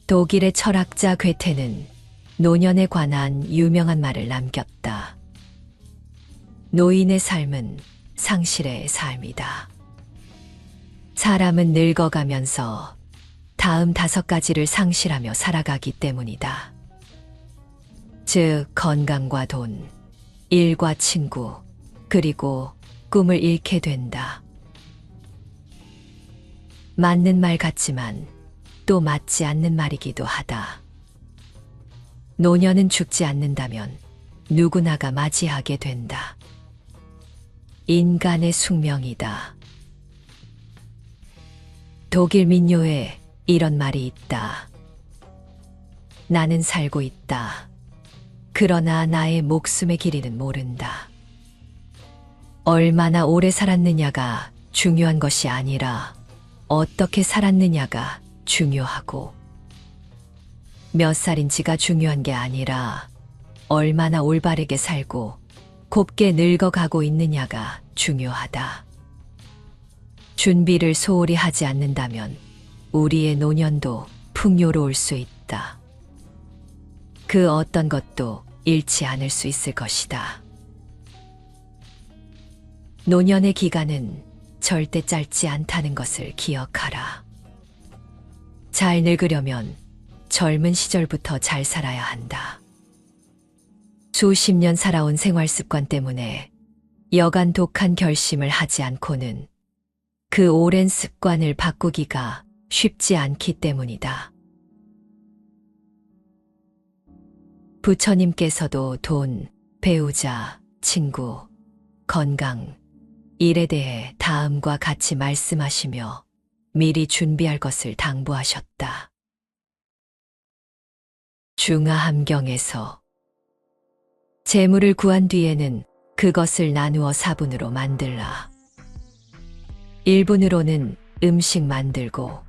독일의 철학자 괴테는 노년에 관한 유명한 말을 남겼다. 노인의 삶은 상실의 삶이다. 사람은 늙어가면서 다음 5가지를 상실하며 살아가기 때문이다. 즉, 건강과 돈, 일과 친구, 그리고 꿈을 잃게 된다. 맞는 말 같지만 또 맞지 않는 말이기도 하다. 노년은 죽지 않는다면 누구나가 맞이하게 된다. 인간의 숙명이다. 독일 민요에 이런 말이 있다. 나는 살고 있다. 그러나 나의 목숨의 길이는 모른다. 얼마나 오래 살았느냐가 중요한 것이 아니라 어떻게 살았느냐가 중요하고, 몇 살인지가 중요한 게 아니라 얼마나 올바르게 살고 곱게 늙어가고 있느냐가 중요하다. 준비를 소홀히 하지 않는다면 우리의 노년도 풍요로울 수 있다. 그 어떤 것도 잃지 않을 수 있을 것이다. 노년의 기간은 절대 짧지 않다는 것을 기억하라. 잘 늙으려면 젊은 시절부터 잘 살아야 한다. 수십 년 살아온 생활 습관 때문에 여간 독한 결심을 하지 않고는 그 오랜 습관을 바꾸기가 쉽지 않기 때문이다. 부처님께서도 돈, 배우자, 친구, 건강, 일에 대해 다음과 같이 말씀하시며 미리 준비할 것을 당부하셨다. 중하함경에서 재물을 구한 뒤에는 그것을 나누어 4분으로 만들라. 1분으로는 음식 만들고,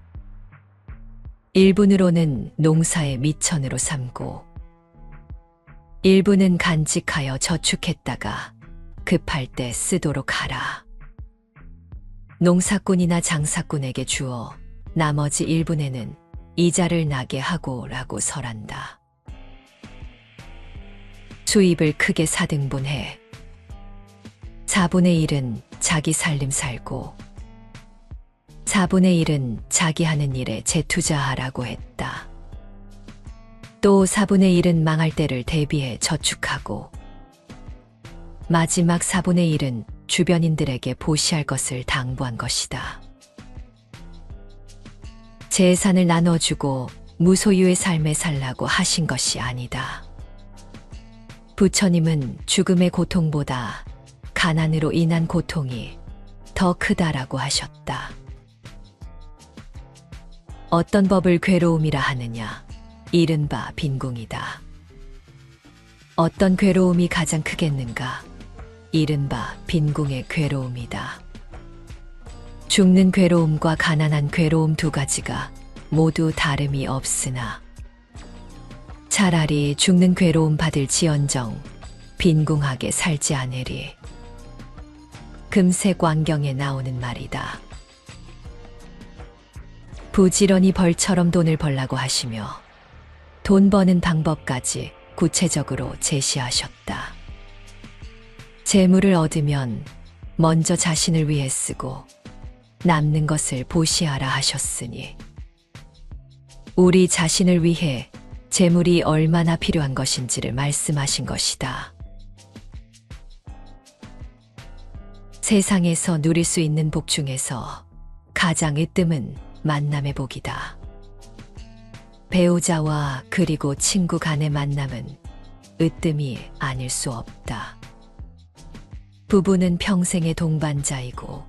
1분으로는 농사의 미천으로 삼고, 1분은 간직하여 저축했다가 급할 때 쓰도록 하라. 농사꾼이나 장사꾼에게 주어 나머지 1분에는 이자를 나게 하고 라고 설한다. 수입을 크게 4등분해 4분의 1은 자기 살림 살고 4분의 1은 자기 하는 일에 재투자하라고 했다. 또 4분의 1은 망할 때를 대비해 저축하고 마지막 4분의 1은 주변인들에게 보시할 것을 당부한 것이다. 재산을 나눠주고 무소유의 삶에 살라고 하신 것이 아니다. 부처님은 죽음의 고통보다 가난으로 인한 고통이 더 크다라고 하셨다. 어떤 법을 괴로움이라 하느냐? 이른바 빈궁이다. 어떤 괴로움이 가장 크겠는가? 이른바 빈궁의 괴로움이다. 죽는 괴로움과 가난한 괴로움 2가지가 모두 다름이 없으나 차라리 죽는 괴로움 받을지언정 빈궁하게 살지 않으리. 금색왕경에 나오는 말이다. 부지런히 벌처럼 돈을 벌라고 하시며 돈 버는 방법까지 구체적으로 제시하셨다. 재물을 얻으면 먼저 자신을 위해 쓰고 남는 것을 보시하라 하셨으니 우리 자신을 위해 재물이 얼마나 필요한 것인지를 말씀하신 것이다. 세상에서 누릴 수 있는 복 중에서 가장 으뜸은 만남의 복이다. 배우자와 그리고 친구 간의 만남은 으뜸이 아닐 수 없다. 부부는 평생의 동반자이고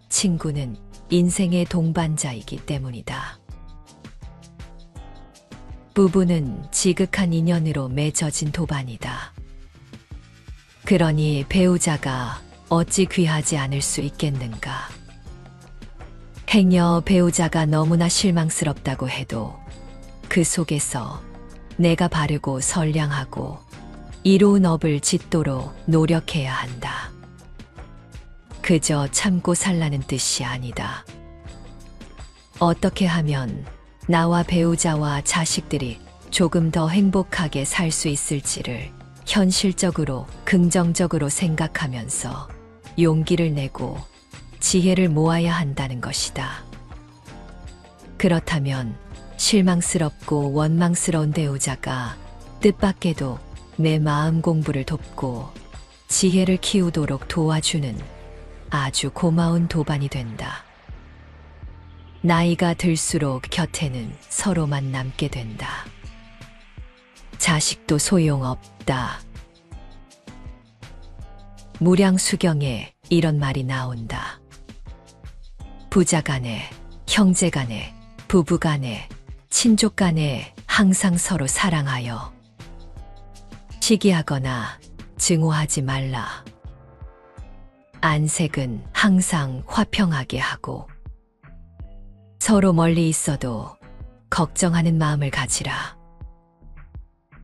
친구는 인생의 동반자이기 때문이다. 부부는 지극한 인연으로 맺어진 도반이다. 그러니 배우자가 어찌 귀하지 않을 수 있겠는가? 행여 배우자가 너무나 실망스럽다고 해도 그 속에서 내가 바르고 선량하고 이로운 업을 짓도록 노력해야 한다. 그저 참고 살라는 뜻이 아니다. 어떻게 하면 나와 배우자와 자식들이 조금 더 행복하게 살 수 있을지를 현실적으로 긍정적으로 생각하면서 용기를 내고 지혜를 모아야 한다는 것이다. 그렇다면 실망스럽고 원망스러운 배우자가 뜻밖에도 내 마음 공부를 돕고 지혜를 키우도록 도와주는 아주 고마운 도반이 된다. 나이가 들수록 곁에는 서로만 남게 된다. 자식도 소용없다. 무량수경에 이런 말이 나온다. 부자간에, 형제간에, 부부간에, 친족간에 항상 서로 사랑하여 시기하거나 증오하지 말라. 안색은 항상 화평하게 하고 서로 멀리 있어도 걱정하는 마음을 가지라.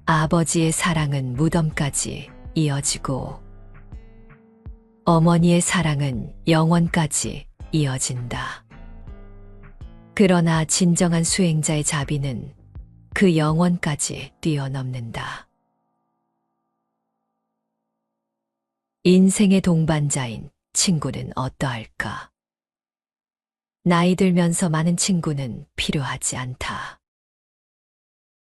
아버지의 사랑은 무덤까지 이어지고 어머니의 사랑은 영원까지 이어진다. 그러나 진정한 수행자의 자비는 그 영원까지 뛰어넘는다. 인생의 동반자인 친구는 어떠할까? 나이 들면서 많은 친구는 필요하지 않다.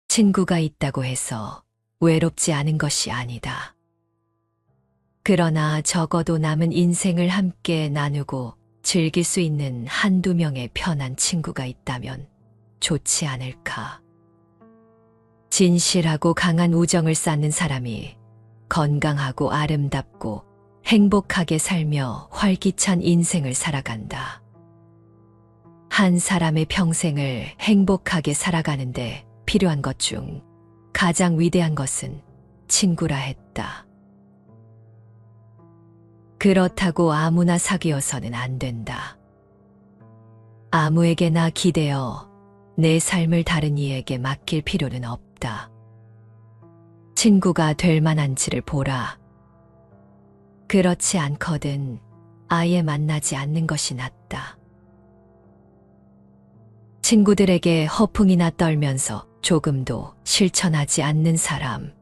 친구가 있다고 해서 외롭지 않은 것이 아니다. 그러나 적어도 남은 인생을 함께 나누고 즐길 수 있는 한두 명의 편한 친구가 있다면 좋지 않을까. 진실하고 강한 우정을 쌓는 사람이 건강하고 아름답고 행복하게 살며 활기찬 인생을 살아간다. 한 사람의 평생을 행복하게 살아가는데 필요한 것 중 가장 위대한 것은 친구라 했다. 그렇다고 아무나 사귀어서는 안 된다. 아무에게나 기대어 내 삶을 다른 이에게 맡길 필요는 없다. 친구가 될 만한지를 보라. 그렇지 않거든 아예 만나지 않는 것이 낫다. 친구들에게 허풍이나 떨면서 조금도 실천하지 않는 사람.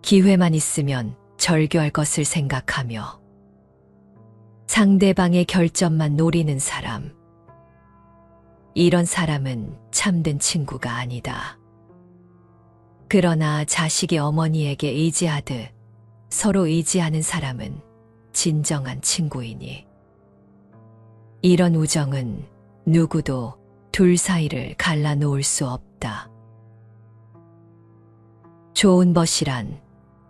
기회만 있으면 절교할 것을 생각하며 상대방의 결점만 노리는 사람. 이런 사람은 참된 친구가 아니다. 그러나 자식이 어머니에게 의지하듯 서로 의지하는 사람은 진정한 친구이니 이런 우정은 누구도 둘 사이를 갈라놓을 수 없다. 좋은 벗이란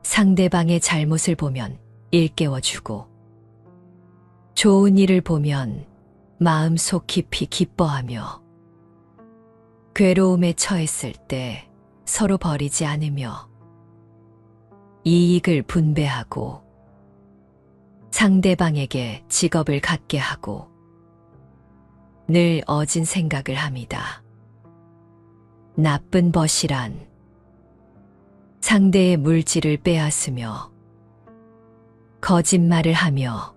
상대방의 잘못을 보면 일깨워주고 좋은 일을 보면 마음속 깊이 기뻐하며 괴로움에 처했을 때 서로 버리지 않으며 이익을 분배하고 상대방에게 직업을 갖게 하고 늘 어진 생각을 합니다. 나쁜 벗이란 상대의 물질을 빼앗으며 거짓말을 하며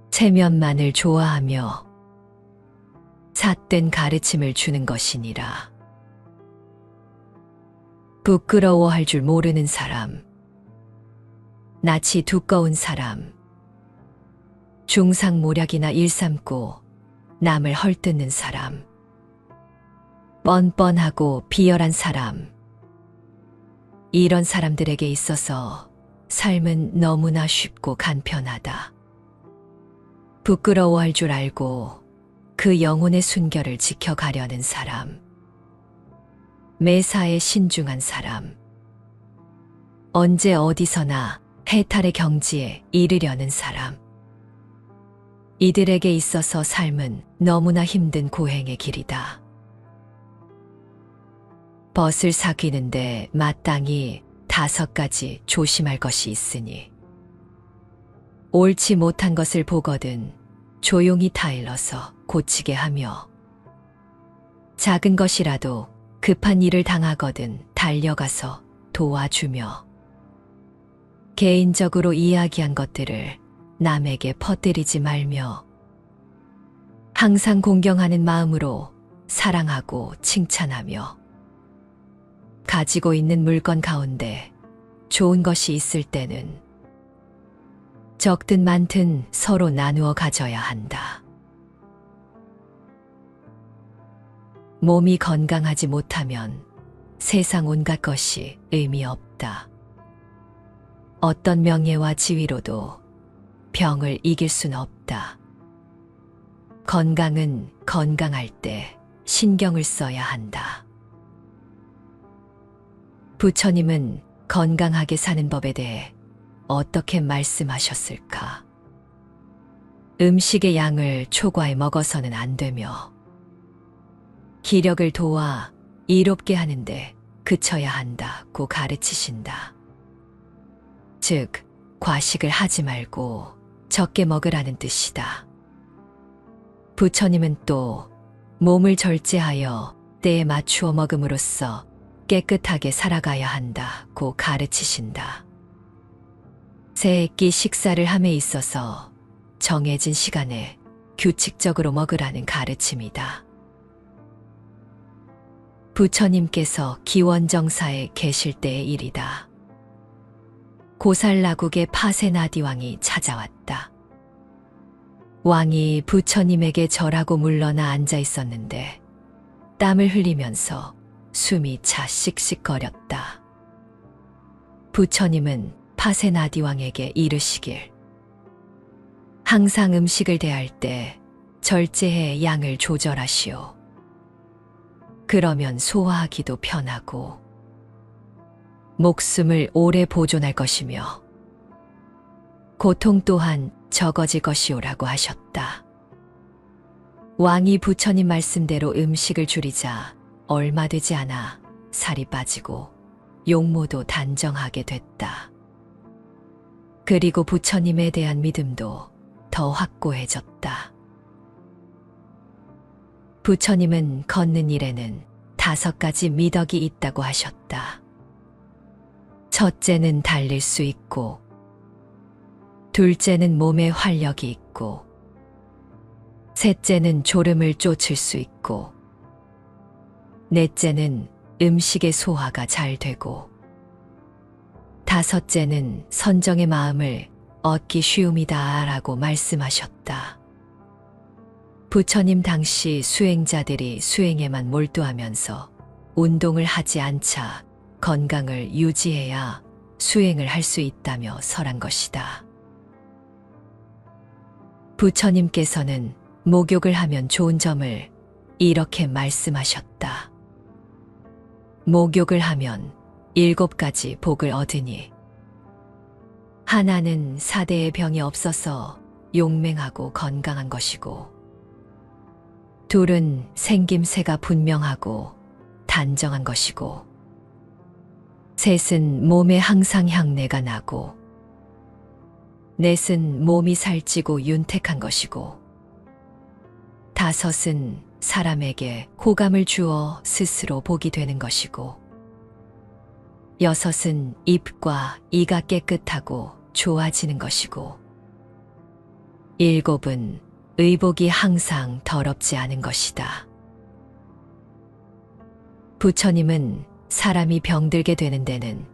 체면만을 좋아하며 삿된 가르침을 주는 것이니라. 부끄러워할 줄 모르는 사람, 낯이 두꺼운 사람, 중상모략이나 일삼고 남을 헐뜯는 사람, 뻔뻔하고 비열한 사람, 이런 사람들에게 있어서 삶은 너무나 쉽고 간편하다. 부끄러워할 줄 알고 그 영혼의 순결을 지켜가려는 사람, 매사에 신중한 사람, 언제 어디서나 해탈의 경지에 이르려는 사람, 이들에게 있어서 삶은 너무나 힘든 고행의 길이다. 벗을 사귀는데 마땅히 5가지 조심할 것이 있으니 옳지 못한 것을 보거든 조용히 타일러서 고치게 하며 작은 것이라도 급한 일을 당하거든 달려가서 도와주며 개인적으로 이야기한 것들을 남에게 퍼뜨리지 말며 항상 공경하는 마음으로 사랑하고 칭찬하며 가지고 있는 물건 가운데 좋은 것이 있을 때는 적든 많든 서로 나누어 가져야 한다. 몸이 건강하지 못하면 세상 온갖 것이 의미 없다. 어떤 명예와 지위로도 병을 이길 순 없다. 건강은 건강할 때 신경을 써야 한다. 부처님은 건강하게 사는 법에 대해 어떻게 말씀하셨을까? 음식의 양을 초과해 먹어서는 안 되며 기력을 도와 이롭게 하는데 그쳐야 한다고 가르치신다. 즉, 과식을 하지 말고 적게 먹으라는 뜻이다. 부처님은 또 몸을 절제하여 때에 맞추어 먹음으로써 깨끗하게 살아가야 한다고 가르치신다. 세 끼 식사를 함에 있어서 정해진 시간에 규칙적으로 먹으라는 가르침이다. 부처님께서 기원정사에 계실 때의 일이다. 고살라국의 파세나디 왕이 찾아왔다. 왕이 부처님에게 절하고 물러나 앉아 있었는데 땀을 흘리면서 숨이 차 씩씩거렸다. 부처님은 파세나디 왕에게 이르시길, 항상 음식을 대할 때 절제해 양을 조절하시오. 그러면 소화하기도 편하고 목숨을 오래 보존할 것이며 고통 또한 적어질 것이오라고 하셨다. 왕이 부처님 말씀대로 음식을 줄이자 얼마 되지 않아 살이 빠지고 용모도 단정하게 됐다. 그리고 부처님에 대한 믿음도 더 확고해졌다. 부처님은 걷는 일에는 5가지 미덕이 있다고 하셨다. 첫째는 달릴 수 있고, 둘째는 몸에 활력이 있고, 셋째는 졸음을 쫓을 수 있고, 넷째는 음식의 소화가 잘 되고, 다섯째는 선정의 마음을 얻기 쉬움이다 라고 말씀하셨다. 부처님 당시 수행자들이 수행에만 몰두하면서 운동을 하지 않자 건강을 유지해야 수행을 할 수 있다며 설한 것이다. 부처님께서는 목욕을 하면 좋은 점을 이렇게 말씀하셨다. 목욕을 하면 7가지 복을 얻으니, 하나는 4대의 병이 없어서 용맹하고 건강한 것이고, 둘은 생김새가 분명하고 단정한 것이고, 셋은 몸에 항상 향내가 나고, 넷은 몸이 살찌고 윤택한 것이고, 다섯은 사람에게 호감을 주어 스스로 복이 되는 것이고, 여섯은 입과 이가 깨끗하고 좋아지는 것이고, 일곱은 의복이 항상 더럽지 않은 것이다. 부처님은 사람이 병들게 되는 데는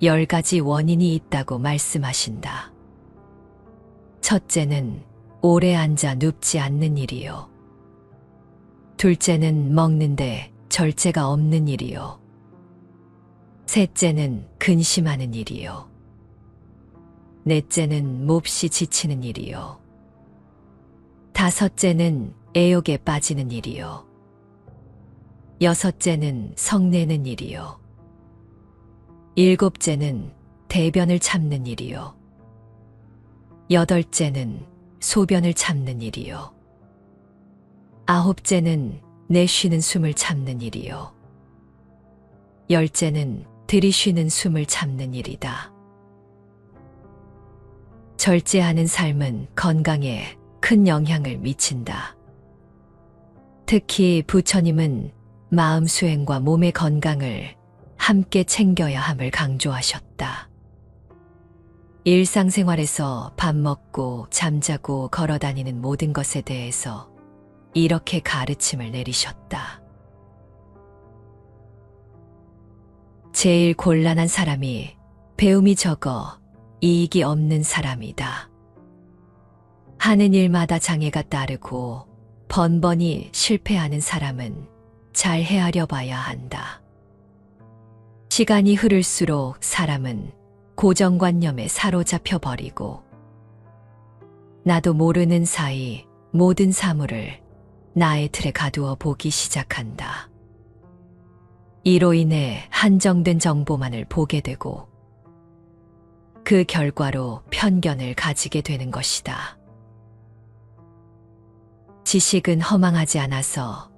10가지 원인이 있다고 말씀하신다. 첫째는 오래 앉아 눕지 않는 일이요. 둘째는 먹는데 절제가 없는 일이요. 셋째는 근심하는 일이요. 넷째는 몹시 지치는 일이요. 다섯째는 애욕에 빠지는 일이요. 여섯째는 성내는 일이요. 일곱째는 대변을 참는 일이요. 여덟째는 소변을 참는 일이요. 아홉째는 내쉬는 숨을 참는 일이요. 열째는 들이쉬는 숨을 참는 일이다. 절제하는 삶은 건강에 큰 영향을 미친다. 특히 부처님은 마음 수행과 몸의 건강을 함께 챙겨야 함을 강조하셨다. 일상생활에서 밥 먹고 잠자고 걸어다니는 모든 것에 대해서 이렇게 가르침을 내리셨다. 제일 곤란한 사람이 배움이 적어 이익이 없는 사람이다. 하는 일마다 장애가 따르고 번번이 실패하는 사람은 잘 헤아려 봐야 한다. 시간이 흐를수록 사람은 고정관념에 사로잡혀 버리고 나도 모르는 사이 모든 사물을 나의 틀에 가두어 보기 시작한다. 이로 인해 한정된 정보만을 보게 되고 그 결과로 편견을 가지게 되는 것이다. 지식은 허망하지 않아서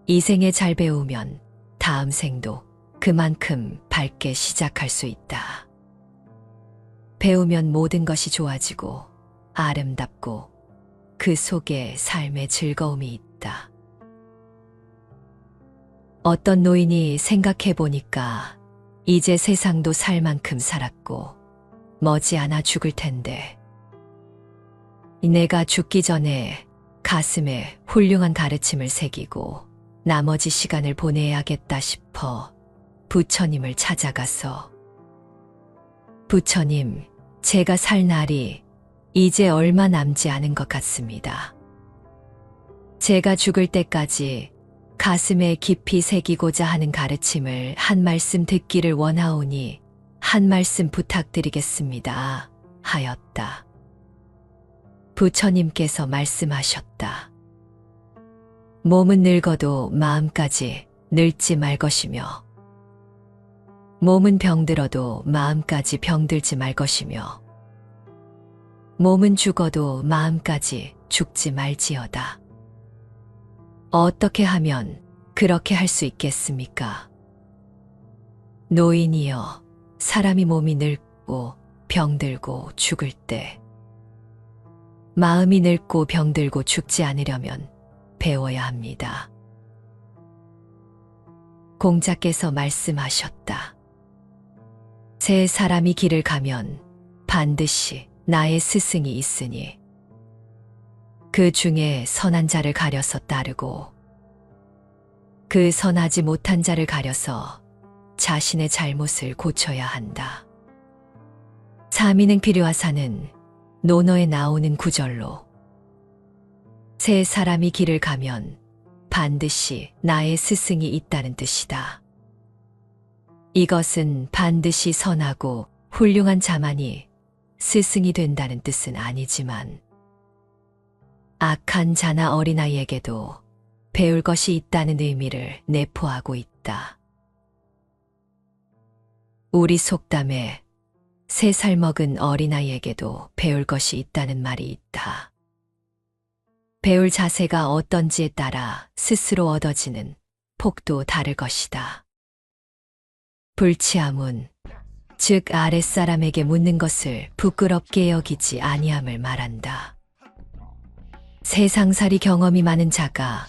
이 생에 잘 배우면 다음 생도 그만큼 밝게 시작할 수 있다. 배우면 모든 것이 좋아지고 아름답고 그 속에 삶의 즐거움이 있다. 어떤 노인이 생각해 보니까 이제 세상도 살 만큼 살았고 머지않아 죽을 텐데 내가 죽기 전에 가슴에 훌륭한 가르침을 새기고 나머지 시간을 보내야겠다 싶어 부처님을 찾아가서 부처님, 제가 살 날이 이제 얼마 남지 않은 것 같습니다. 제가 죽을 때까지 가슴에 깊이 새기고자 하는 가르침을 한 말씀 듣기를 원하오니 한 말씀 부탁드리겠습니다. 하였다. 부처님께서 말씀하셨다. 몸은 늙어도 마음까지 늙지 말 것이며 몸은 병들어도 마음까지 병들지 말 것이며 몸은 죽어도 마음까지 죽지 말지어다. 어떻게 하면 그렇게 할 수 있겠습니까? 노인이여, 사람이 몸이 늙고 병들고 죽을 때 마음이 늙고 병들고 죽지 않으려면 배워야 합니다. 공자께서 말씀하셨다. 세 사람이 길을 가면 반드시 나의 스승이 있으니 그 중에 선한 자를 가려서 따르고 그 선하지 못한 자를 가려서 자신의 잘못을 고쳐야 한다. 사미능 필요하사는 논어에 나오는 구절로 세 사람이 길을 가면 반드시 나의 스승이 있다는 뜻이다. 이것은 반드시 선하고 훌륭한 자만이 스승이 된다는 뜻은 아니지만 악한 자나 어린아이에게도 배울 것이 있다는 의미를 내포하고 있다. 우리 속담에 3살 먹은 어린아이에게도 배울 것이 있다는 말이 있다. 배울 자세가 어떤지에 따라 스스로 얻어지는 폭도 다를 것이다. 불치함은 즉 아랫사람에게 묻는 것을 부끄럽게 여기지 아니함을 말한다. 세상살이 경험이 많은 자가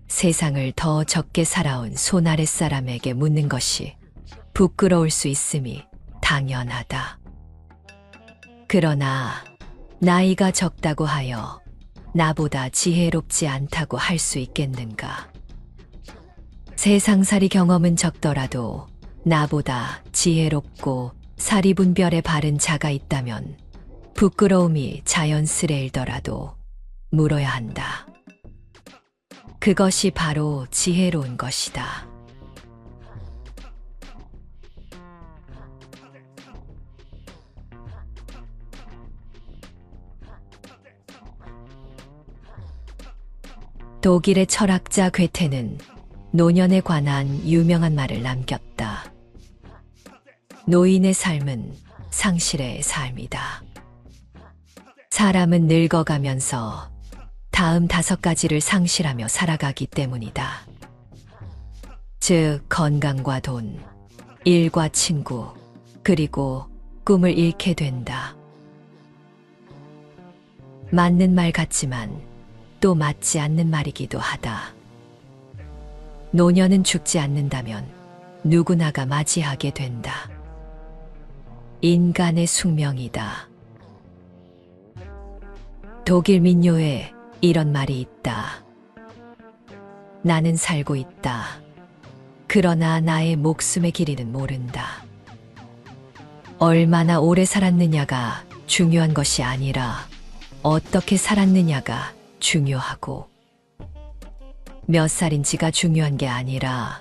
세상을 더 적게 살아온 손 아랫사람에게 묻는 것이 부끄러울 수 있음이 당연하다. 그러나 나이가 적다고 하여 나보다 지혜롭지 않다고 할 수 있겠는가? 세상살이 경험은 적더라도 나보다 지혜롭고 사리분별에 바른 자가 있다면 부끄러움이 자연스레일더라도 물어야 한다. 그것이 바로 지혜로운 것이다. 독일의 철학자 괴테는 노년에 관한 유명한 말을 남겼다. 노인의 삶은 상실의 삶이다. 사람은 늙어가면서 다음 5가지를 상실하며 살아가기 때문이다. 즉, 건강과 돈, 일과 친구, 그리고 꿈을 잃게 된다. 맞는 말 같지만 또 맞지 않는 말이기도 하다. 노년은 죽지 않는다면 누구나가 맞이하게 된다. 인간의 숙명이다. 독일 민요에 이런 말이 있다. 나는 살고 있다. 그러나 나의 목숨의 길이는 모른다. 얼마나 오래 살았느냐가 중요한 것이 아니라 어떻게 살았느냐가 중요하고, 몇 살인지가 중요한 게 아니라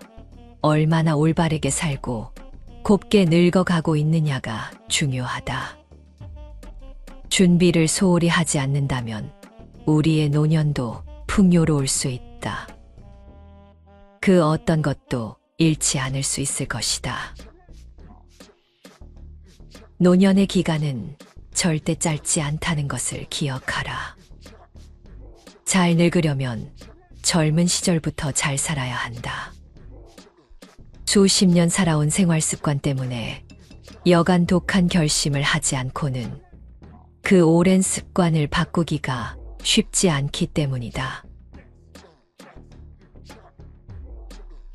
얼마나 올바르게 살고 곱게 늙어가고 있느냐가 중요하다. 준비를 소홀히 하지 않는다면 우리의 노년도 풍요로울 수 있다. 그 어떤 것도 잃지 않을 수 있을 것이다. 노년의 기간은 절대 짧지 않다는 것을 기억하라. 잘 늙으려면 젊은 시절부터 잘 살아야 한다. 수십 년 살아온 생활 습관 때문에 여간 독한 결심을 하지 않고는 그 오랜 습관을 바꾸기가 쉽지 않기 때문이다.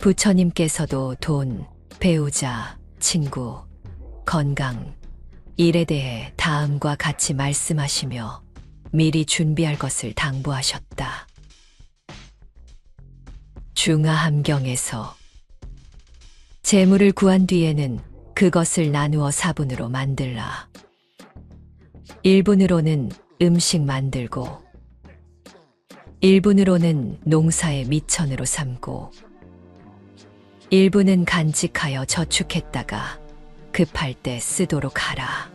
부처님께서도 돈, 배우자, 친구, 건강, 일에 대해 다음과 같이 말씀하시며 미리 준비할 것을 당부하셨다. 중하함경에서 재물을 구한 뒤에는 그것을 나누어 4분으로 만들라. 1분으로는 음식 만들고, 1분으로는 농사의 미천으로 삼고, 1분은 간직하여 저축했다가 급할 때 쓰도록 하라.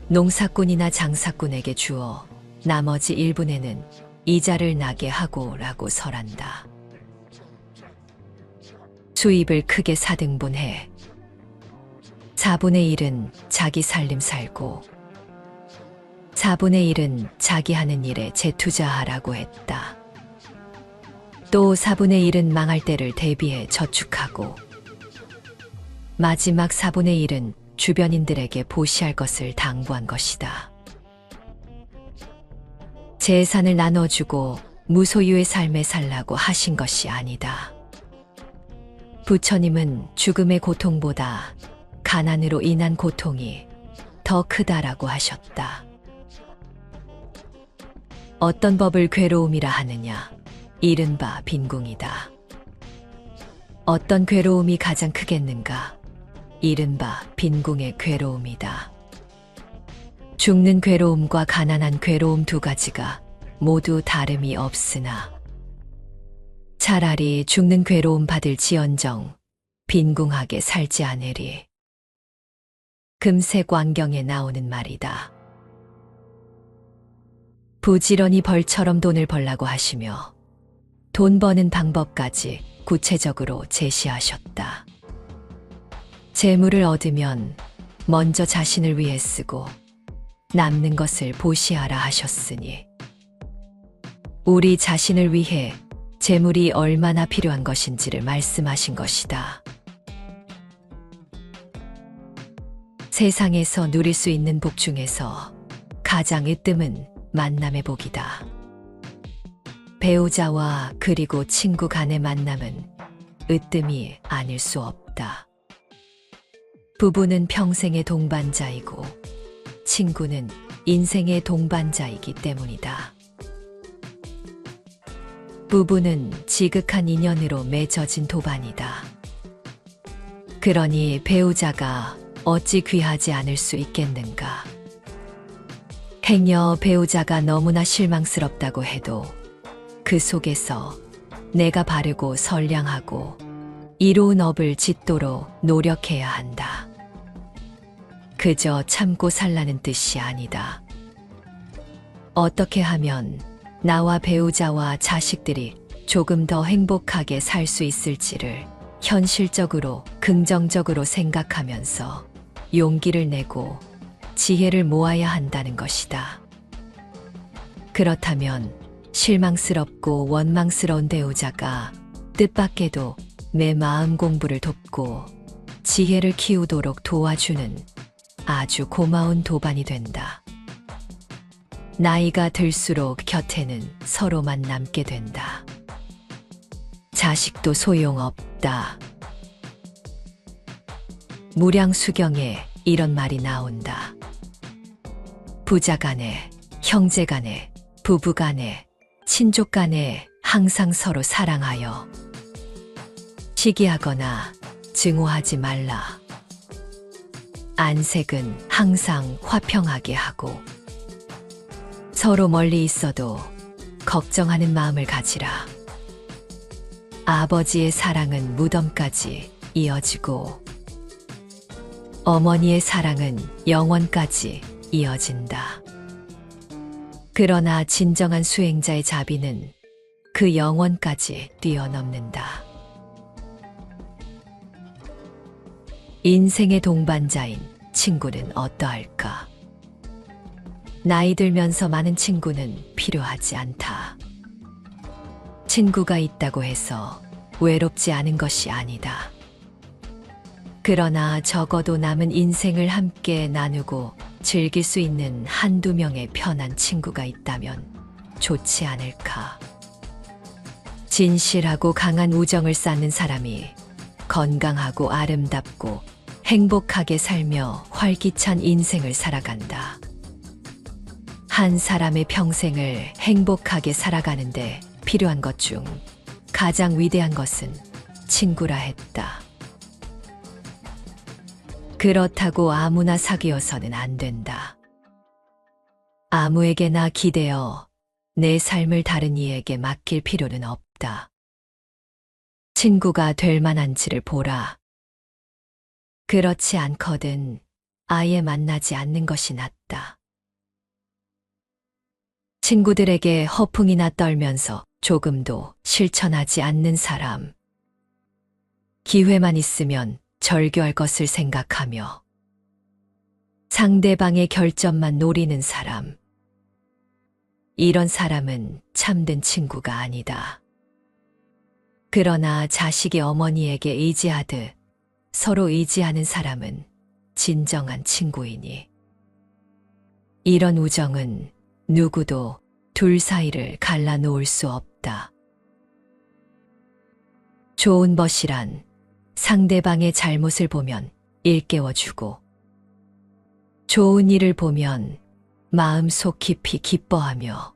농사꾼이나 장사꾼에게 주어 나머지 1분에는 이자를 나게 하고 라고 설한다. 수입을 크게 4등분해 4분의 1은 자기 살림 살고 4분의 1은 자기 하는 일에 재투자하라고 했다. 또 4분의 1은 망할 때를 대비해 저축하고 마지막 4분의 1은 주변인들에게 보시할 것을 당부한 것이다. 재산을 나눠주고 무소유의 삶에 살라고 하신 것이 아니다. 부처님은 죽음의 고통보다 가난으로 인한 고통이 더 크다라고 하셨다. 어떤 법을 괴로움이라 하느냐? 이른바 빈궁이다. 어떤 괴로움이 가장 크겠는가? 이른바 빈궁의 괴로움이다. 죽는 괴로움과 가난한 괴로움 두 가지가 모두 다름이 없으나 차라리 죽는 괴로움 받을지언정 빈궁하게 살지 않으리. 금색 왕경에 나오는 말이다. 부지런히 벌처럼 돈을 벌라고 하시며 돈 버는 방법까지 구체적으로 제시하셨다. 재물을 얻으면 먼저 자신을 위해 쓰고 남는 것을 보시하라 하셨으니 우리 자신을 위해 재물이 얼마나 필요한 것인지를 말씀하신 것이다. 세상에서 누릴 수 있는 복 중에서 가장 으뜸은 만남의 복이다. 배우자와 그리고 친구 간의 만남은 으뜸이 아닐 수 없다. 부부는 평생의 동반자이고 친구는 인생의 동반자이기 때문이다. 부부는 지극한 인연으로 맺어진 도반이다. 그러니 배우자가 어찌 귀하지 않을 수 있겠는가? 행여 배우자가 너무나 실망스럽다고 해도 그 속에서 내가 바르고 선량하고 이로운 업을 짓도록 노력해야 한다. 그저 참고 살라는 뜻이 아니다. 어떻게 하면 나와 배우자와 자식들이 조금 더 행복하게 살 수 있을지를 현실적으로 긍정적으로 생각하면서 용기를 내고 지혜를 모아야 한다는 것이다. 그렇다면 실망스럽고 원망스러운 배우자가 뜻밖에도 내 마음 공부를 돕고 지혜를 키우도록 도와주는 아주 고마운 도반이 된다. 나이가 들수록 곁에는 서로만 남게 된다. 자식도 소용없다. 무량수경에 이런 말이 나온다. 부자간에, 형제간에, 부부간에, 친족간에 항상 서로 사랑하여 시기하거나 증오하지 말라. 안색은 항상 화평하게 하고 서로 멀리 있어도 걱정하는 마음을 가지라. 아버지의 사랑은 무덤까지 이어지고 어머니의 사랑은 영원까지 이어진다. 그러나 진정한 수행자의 자비는 그 영원까지 뛰어넘는다. 인생의 동반자인 친구는 어떠할까? 나이 들면서 많은 친구는 필요하지 않다. 친구가 있다고 해서 외롭지 않은 것이 아니다. 그러나 적어도 남은 인생을 함께 나누고 즐길 수 있는 한두 명의 편한 친구가 있다면 좋지 않을까. 진실하고 강한 우정을 쌓는 사람이 건강하고 아름답고 행복하게 살며 활기찬 인생을 살아간다. 한 사람의 평생을 행복하게 살아가는데 필요한 것 중 가장 위대한 것은 친구라 했다. 그렇다고 아무나 사귀어서는 안 된다. 아무에게나 기대어 내 삶을 다른 이에게 맡길 필요는 없다. 친구가 될 만한지를 보라. 그렇지 않거든 아예 만나지 않는 것이 낫다. 친구들에게 허풍이나 떨면서 조금도 실천하지 않는 사람. 기회만 있으면 절교할 것을 생각하며 상대방의 결점만 노리는 사람. 이런 사람은 참된 친구가 아니다. 그러나 자식이 어머니에게 의지하듯 서로 의지하는 사람은 진정한 친구이니 이런 우정은 누구도 둘 사이를 갈라놓을 수 없다. 좋은 벗이란 상대방의 잘못을 보면 일깨워주고 좋은 일을 보면 마음속 깊이 기뻐하며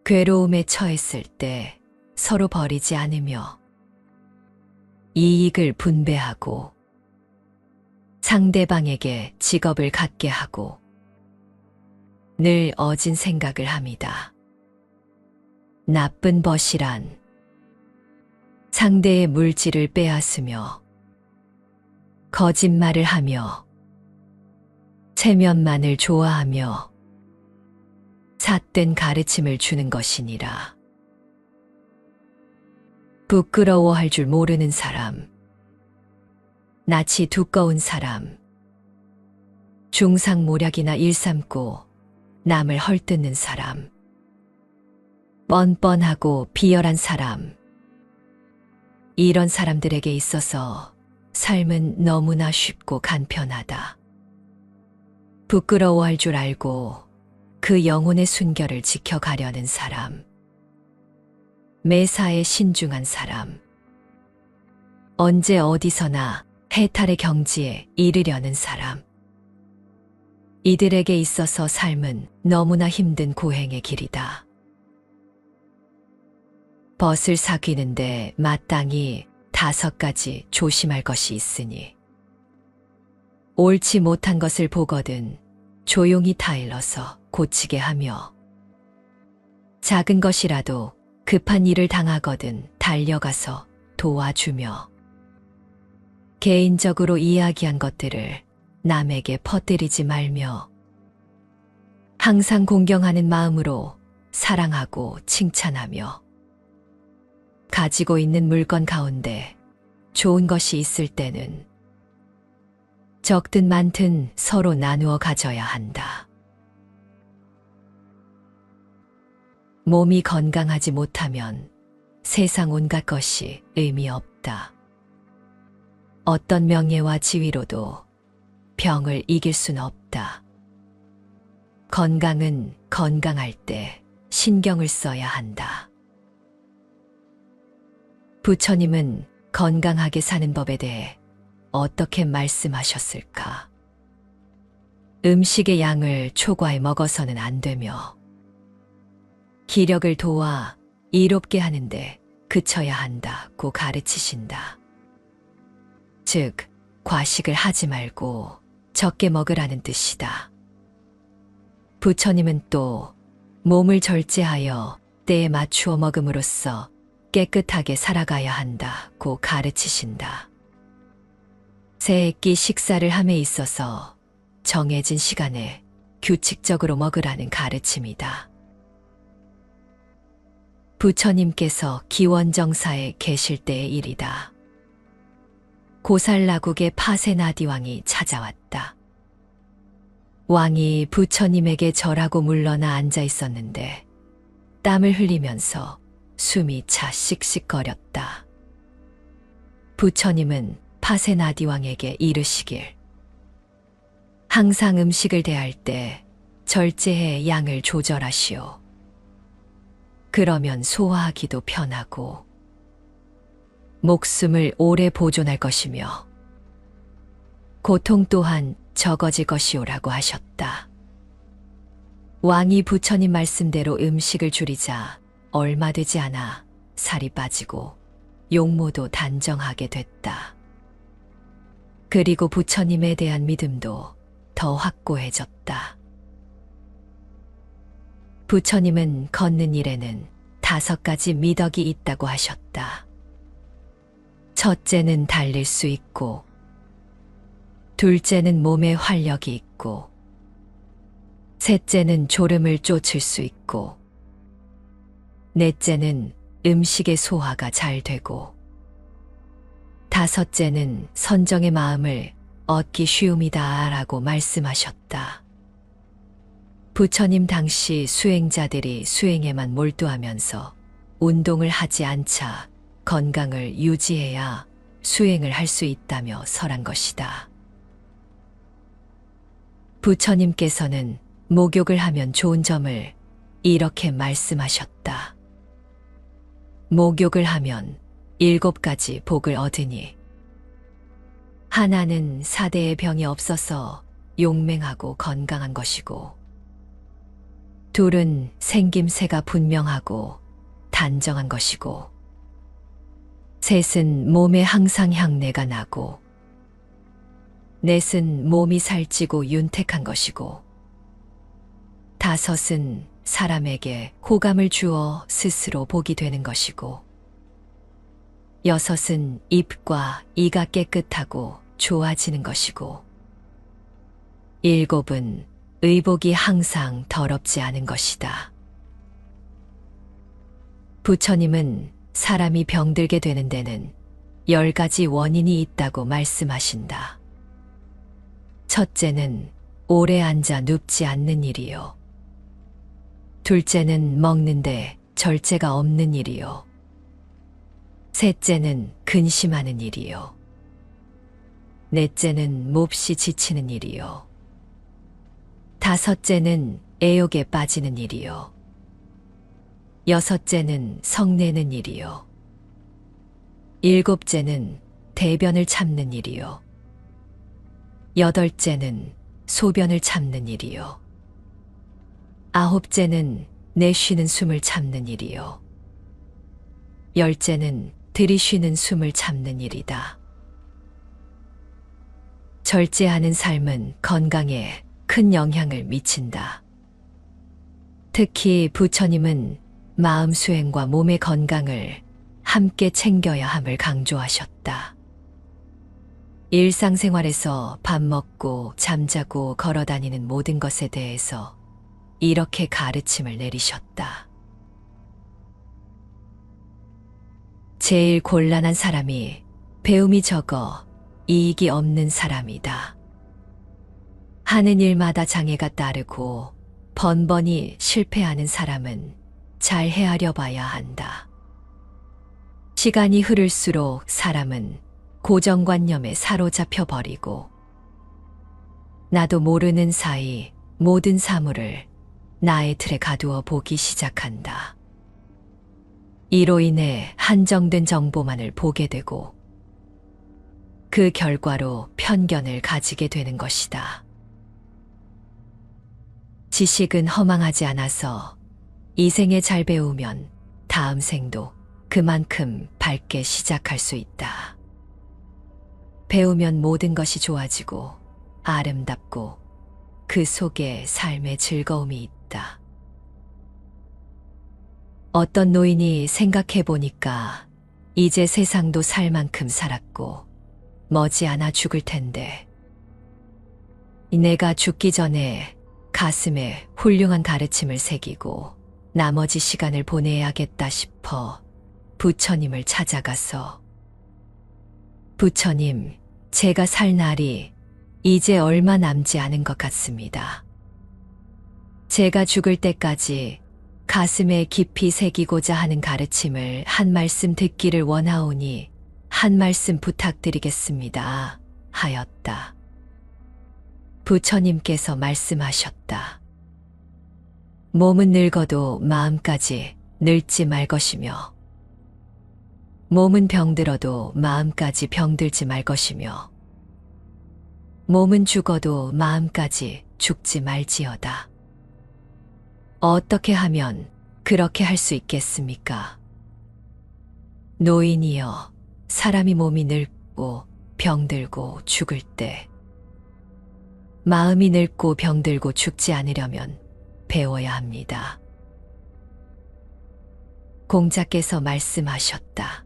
괴로움에 처했을 때 서로 버리지 않으며 이익을 분배하고 상대방에게 직업을 갖게 하고 늘 어진 생각을 합니다. 나쁜 벗이란 상대의 물질을 빼앗으며 거짓말을 하며 체면만을 좋아하며 삿된 가르침을 주는 것이니라. 부끄러워할 줄 모르는 사람, 낯이 두꺼운 사람, 중상모략이나 일삼고 남을 헐뜯는 사람, 뻔뻔하고 비열한 사람, 이런 사람들에게 있어서 삶은 너무나 쉽고 간편하다. 부끄러워할 줄 알고 그 영혼의 순결을 지켜가려는 사람, 매사에 신중한 사람, 언제 어디서나 해탈의 경지에 이르려는 사람, 이들에게 있어서 삶은 너무나 힘든 고행의 길이다. 벗을 사귀는데 마땅히 5가지 조심할 것이 있으니 옳지 못한 것을 보거든 조용히 타일러서 고치게 하며 작은 것이라도 급한 일을 당하거든 달려가서 도와주며 개인적으로 이야기한 것들을 남에게 퍼뜨리지 말며 항상 공경하는 마음으로 사랑하고 칭찬하며 가지고 있는 물건 가운데 좋은 것이 있을 때는 적든 많든 서로 나누어 가져야 한다. 몸이 건강하지 못하면 세상 온갖 것이 의미 없다. 어떤 명예와 지위로도 병을 이길 순 없다. 건강은 건강할 때 신경을 써야 한다. 부처님은 건강하게 사는 법에 대해 어떻게 말씀하셨을까? 음식의 양을 초과해 먹어서는 안 되며 기력을 도와 이롭게 하는데 그쳐야 한다고 가르치신다. 즉, 과식을 하지 말고 적게 먹으라는 뜻이다. 부처님은 또 몸을 절제하여 때에 맞추어 먹음으로써 깨끗하게 살아가야 한다고 가르치신다. 세 끼 식사를 함에 있어서 정해진 시간에 규칙적으로 먹으라는 가르침이다. 부처님께서 기원정사에 계실 때의 일이다. 고살라국의 파세나디 왕이 찾아왔다. 왕이 부처님에게 절하고 물러나 앉아 있었는데 땀을 흘리면서 숨이 차 씩씩거렸다. 부처님은 파세나디 왕에게 이르시길, 항상 음식을 대할 때 절제해 양을 조절하시오. 그러면 소화하기도 편하고 목숨을 오래 보존할 것이며 고통 또한 적어질 것이오라고 하셨다. 왕이 부처님 말씀대로 음식을 줄이자 얼마 되지 않아 살이 빠지고 용모도 단정하게 됐다. 그리고 부처님에 대한 믿음도 더 확고해졌다. 부처님은 걷는 일에는 5가지 미덕이 있다고 하셨다. 첫째는 달릴 수 있고, 둘째는 몸에 활력이 있고, 셋째는 졸음을 쫓을 수 있고, 넷째는 음식의 소화가 잘 되고, 다섯째는 선정의 마음을 얻기 쉬움이다 라고 말씀하셨다. 부처님 당시 수행자들이 수행에만 몰두하면서 운동을 하지 않자 건강을 유지해야 수행을 할 수 있다며 설한 것이다. 부처님께서는 목욕을 하면 좋은 점을 이렇게 말씀하셨다. 목욕을 하면 7가지 복을 얻으니, 하나는 사대의 병이 없어서 용맹하고 건강한 것이고, 둘은 생김새가 분명하고 단정한 것이고, 셋은 몸에 항상 향내가 나고, 넷은 몸이 살찌고 윤택한 것이고, 다섯은 사람에게 호감을 주어 스스로 복이 되는 것이고, 여섯은 입과 이가 깨끗하고 좋아지는 것이고, 일곱은 의복이 항상 더럽지 않은 것이다. 부처님은 사람이 병들게 되는 데는 10가지 원인이 있다고 말씀하신다. 첫째는 오래 앉아 눕지 않는 일이요. 둘째는 먹는데 절제가 없는 일이요. 셋째는 근심하는 일이요. 넷째는 몹시 지치는 일이요. 다섯째는 애욕에 빠지는 일이요. 여섯째는 성내는 일이요. 일곱째는 대변을 참는 일이요. 여덟째는 소변을 참는 일이요. 아홉째는 내쉬는 숨을 참는 일이요. 열째는 들이쉬는 숨을 참는 일이다. 절제하는 삶은 건강에 큰 영향을 미친다. 특히 부처님은 마음 수행과 몸의 건강을 함께 챙겨야 함을 강조하셨다. 일상생활에서 밥 먹고 잠자고 걸어다니는 모든 것에 대해서 이렇게 가르침을 내리셨다. 제일 곤란한 사람이 배움이 적어 이익이 없는 사람이다. 하는 일마다 장애가 따르고 번번이 실패하는 사람은 잘 헤아려 봐야 한다. 시간이 흐를수록 사람은 고정관념에 사로잡혀 버리고 나도 모르는 사이 모든 사물을 나의 틀에 가두어 보기 시작한다. 이로 인해 한정된 정보만을 보게 되고 그 결과로 편견을 가지게 되는 것이다. 지식은 허망하지 않아서 이 생에 잘 배우면 다음 생도 그만큼 밝게 시작할 수 있다. 배우면 모든 것이 좋아지고 아름답고 그 속에 삶의 즐거움이 있다. 어떤 노인이 생각해 보니까 이제 세상도 살 만큼 살았고 머지않아 죽을 텐데 내가 죽기 전에 가슴에 훌륭한 가르침을 새기고 나머지 시간을 보내야겠다 싶어 부처님을 찾아가서 부처님, 제가 살 날이 이제 얼마 남지 않은 것 같습니다. 제가 죽을 때까지 가슴에 깊이 새기고자 하는 가르침을 한 말씀 듣기를 원하오니 한 말씀 부탁드리겠습니다. 하였다. 부처님께서 말씀하셨다. 몸은 늙어도 마음까지 늙지 말 것이며 몸은 병들어도 마음까지 병들지 말 것이며 몸은 죽어도 마음까지 죽지 말지어다. 어떻게 하면 그렇게 할 수 있겠습니까? 노인이여, 사람이 몸이 늙고 병들고 죽을 때 마음이 늙고 병들고 죽지 않으려면 배워야 합니다. 공자께서 말씀하셨다.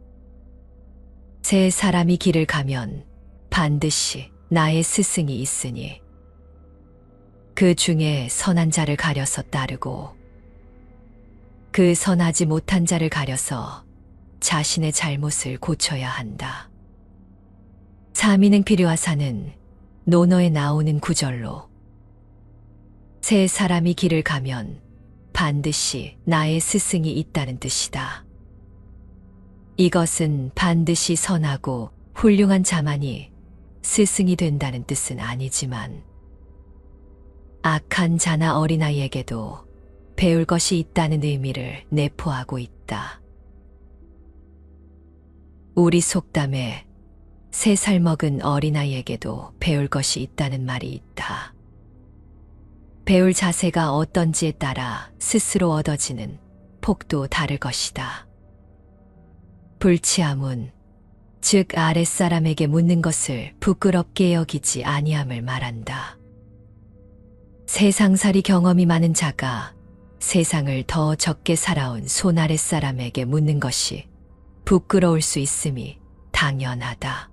세 사람이 길을 가면 반드시 나의 스승이 있으니 그 중에 선한 자를 가려서 따르고 그 선하지 못한 자를 가려서 자신의 잘못을 고쳐야 한다. 사미능필요하사는 논어에 나오는 구절로 세 사람이 길을 가면 반드시 나의 스승이 있다는 뜻이다. 이것은 반드시 선하고 훌륭한 자만이 스승이 된다는 뜻은 아니지만 악한 자나 어린아이에게도 배울 것이 있다는 의미를 내포하고 있다. 우리 속담에 3살 먹은 어린아이에게도 배울 것이 있다는 말이 있다. 배울 자세가 어떤지에 따라 스스로 얻어지는 폭도 다를 것이다. 불치함은 즉 아랫사람에게 묻는 것을 부끄럽게 여기지 아니함을 말한다. 세상살이 경험이 많은 자가 세상을 더 적게 살아온 손 아랫사람에게 묻는 것이 부끄러울 수 있음이 당연하다.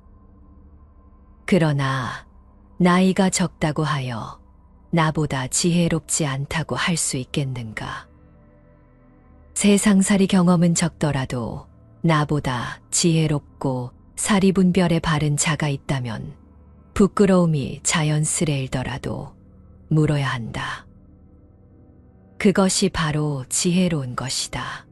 그러나 나이가 적다고 하여 나보다 지혜롭지 않다고 할 수 있겠는가? 세상살이 경험은 적더라도 나보다 지혜롭고 사리분별에 바른 자가 있다면 부끄러움이 자연스레일더라도 물어야 한다. 그것이 바로 지혜로운 것이다.